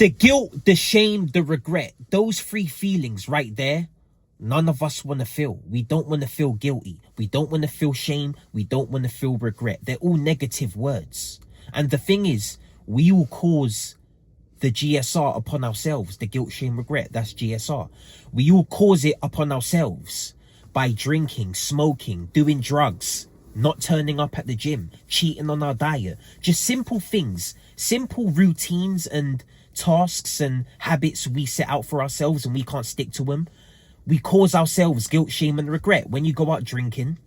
The guilt, the shame, the regret, those three feelings right there, none of us want to feel. We don't want to feel guilty. We don't want to feel shame. We don't want to feel regret. They're all negative words. And the thing is, we will cause the GSR upon ourselves. The guilt, shame, regret, that's GSR. We will cause it upon ourselves by drinking, smoking, doing drugs, not turning up at the gym, cheating on our diet. Just simple things, simple routines and tasks and habits we set out for ourselves and we can't stick to them. We cause ourselves guilt, shame and regret. When you go out drinking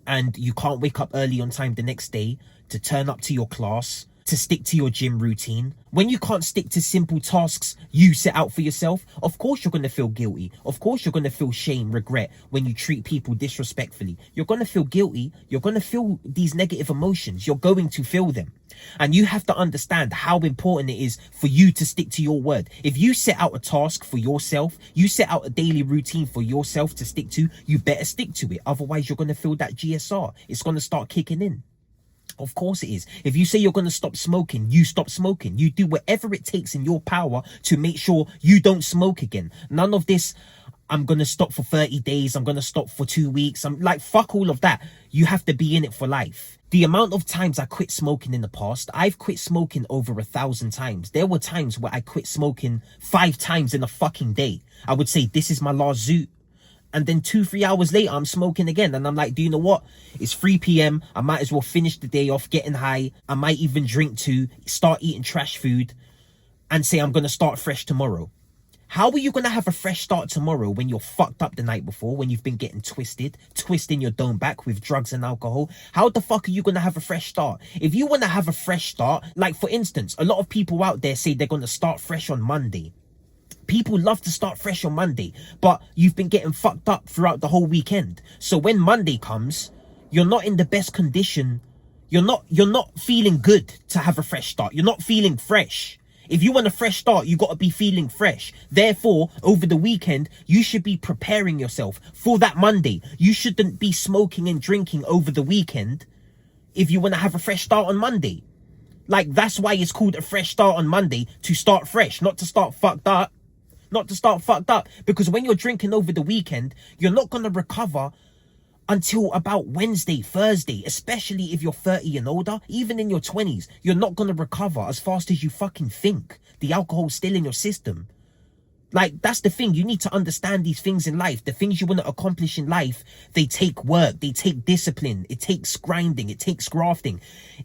and you can't wake up early on time the next day to turn up to your class, to stick to your gym routine, when you can't stick to simple tasks you set out for yourself, of course you're going to feel guilty. Of course you're going to feel shame, regret when you treat people disrespectfully. You're going to feel guilty. You're going to feel these negative emotions. You're going to feel them. And you have to understand how important it is for you to stick to your word. If you set out a task for yourself, you set out a daily routine for yourself to stick to, you better stick to it. Otherwise, you're going to feel that GSR. It's going to start kicking in. Of course it is. If you say you're going to stop smoking, you stop smoking. You do whatever it takes in your power to make sure you don't smoke again. None of this, I'm going to stop for 30 days. I'm going to stop for 2 weeks. I'm like, fuck all of that. You have to be in it for life. The amount of times I quit smoking in the past, I've quit smoking over 1,000 times. There were times where I quit smoking 5 times in a fucking day. I would say, this is my last zoot. And then 2-3 hours later, I'm smoking again. And I'm like, do you know what? It's 3 p.m. I might as well finish the day off getting high. I might even drink too, start eating trash food and say I'm going to start fresh tomorrow. How are you going to have a fresh start tomorrow when you're fucked up the night before, when you've been getting twisting your dome back with drugs and alcohol? How the fuck are you going to have a fresh start? If you want to have a fresh start, like for instance, a lot of people out there say they're going to start fresh on Monday. People love to start fresh on Monday, but you've been getting fucked up throughout the whole weekend. So when Monday comes, you're not in the best condition. You're not feeling good to have a fresh start. You're not feeling fresh. If you want a fresh start, you got to be feeling fresh. Therefore, over the weekend, you should be preparing yourself for that Monday. You shouldn't be smoking and drinking over the weekend if you want to have a fresh start on Monday. Like, that's why it's called a fresh start on Monday, to start fresh, not to start fucked up. Not to start fucked up. Because when you're drinking over the weekend, you're not going to recover until about Wednesday, Thursday, especially if you're 30 and older. Even in your 20s, you're not going to recover as fast as you fucking think. The alcohol's still in your system. Like, that's the thing. You need to understand these things in life. The things you want to accomplish in life, they take work, they take discipline, it takes grinding, it takes grafting.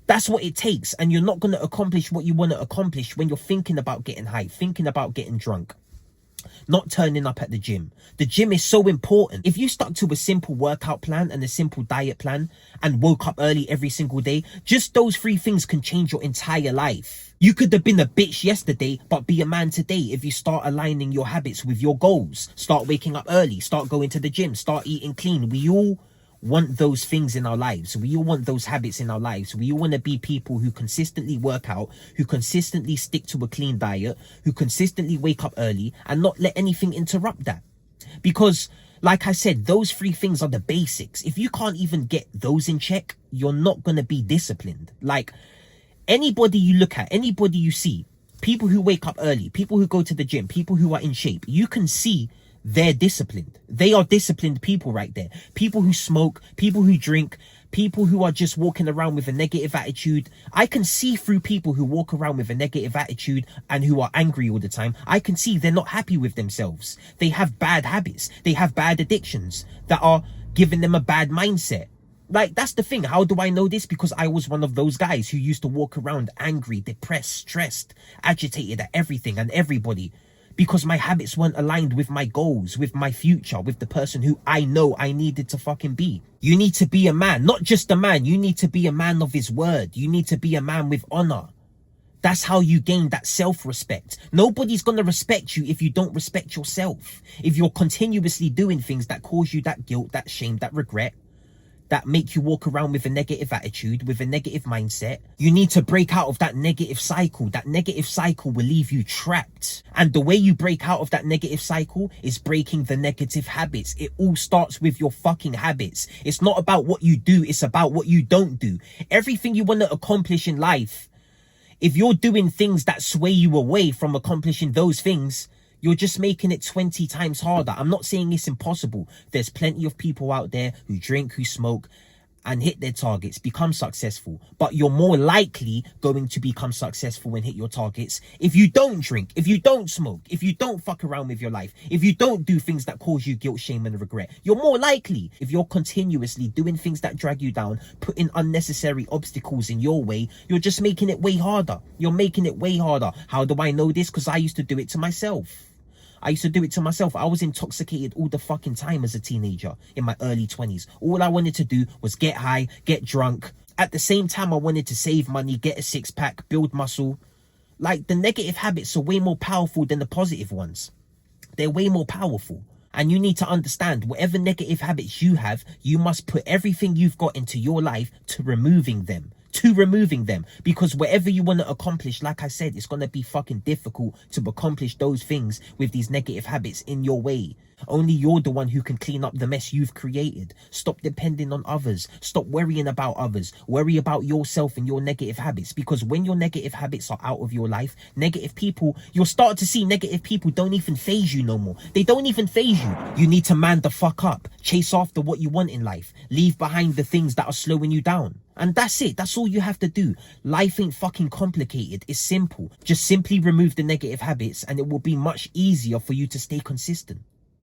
That's what it takes. And you're not going to accomplish what you want to accomplish when you're thinking about getting high, thinking about getting drunk, not turning up at the gym. The gym is so important. If you stuck to a simple workout plan and a simple diet plan and woke up early every single day, just those 3 things can change your entire life. You could have been a bitch yesterday, but be a man today if you start aligning your habits with your goals. Start waking up early, start going to the gym, start eating clean. We all want those things in our lives. We all want those habits in our lives. We all want to be people who consistently work out, who consistently stick to a clean diet, who consistently wake up early and not let anything interrupt that. Because, like I said, those 3 things are the basics. If you can't even get those in check, you're not going to be disciplined. Like, anybody you look at, anybody you see, people who wake up early, people who go to the gym, people who are in shape, you can see they're disciplined. They are disciplined people right there. People who smoke, people who drink, people who are just walking around with a negative attitude. I can see through people who walk around with a negative attitude and who are angry all the time. I can see they're not happy with themselves. They have bad habits. They have bad addictions that are giving them a bad mindset. Like, that's the thing. How do I know this? Because I was one of those guys who used to walk around angry, depressed, stressed, agitated at everything and everybody. Because my habits weren't aligned with my goals, with my future, with the person who I know I needed to fucking be. You need to be a man, not just a man. You need to be a man of his word. You need to be a man with honor. That's how you gain that self-respect. Nobody's going to respect you if you don't respect yourself. If you're continuously doing things that cause you that guilt, that shame, that regret, that make you walk around with a negative attitude, with a negative mindset, you need to break out of that negative cycle. That negative cycle will leave you trapped. And the way you break out of that negative cycle is breaking the negative habits. It all starts with your fucking habits. It's not about what you do, it's about what you don't do. Everything you want to accomplish in life If you're doing things that sway you away from accomplishing those things, you're just making it 20 times harder. I'm not saying it's impossible. There's plenty of people out there who drink, who smoke, and hit their targets, become successful. But you're more likely going to become successful and hit your targets if you don't drink, if you don't smoke, if you don't fuck around with your life, if you don't do things that cause you guilt, shame, and regret. You're more likely. If you're continuously doing things that drag you down, putting unnecessary obstacles in your way, you're just making it way harder. You're making it way harder. How do I know this? Because I used to do it to myself. I used to do it to myself. I was intoxicated all the fucking time as a teenager in my early 20s. All I wanted to do was get high, get drunk. At the same time, I wanted to save money, get a six-pack, build muscle. Like, the negative habits are way more powerful than the positive ones. They're way more powerful. And you need to understand, whatever negative habits you have, you must put everything you've got into your life to removing them. Because whatever you want to accomplish, like I said, it's going to be fucking difficult to accomplish those things with these negative habits in your way. Only you're the one who can clean up the mess you've created. Stop depending on others. Stop worrying about others. Worry about yourself and your negative habits. Because when your negative habits are out of your life, negative people, you'll start to see negative people don't even faze you no more. They don't even faze you. You need to man the fuck up. Chase after what you want in life. Leave behind the things that are slowing you down. And that's it. That's all you have to do. Life ain't fucking complicated. It's simple. Just simply remove the negative habits and it will be much easier for you to stay consistent.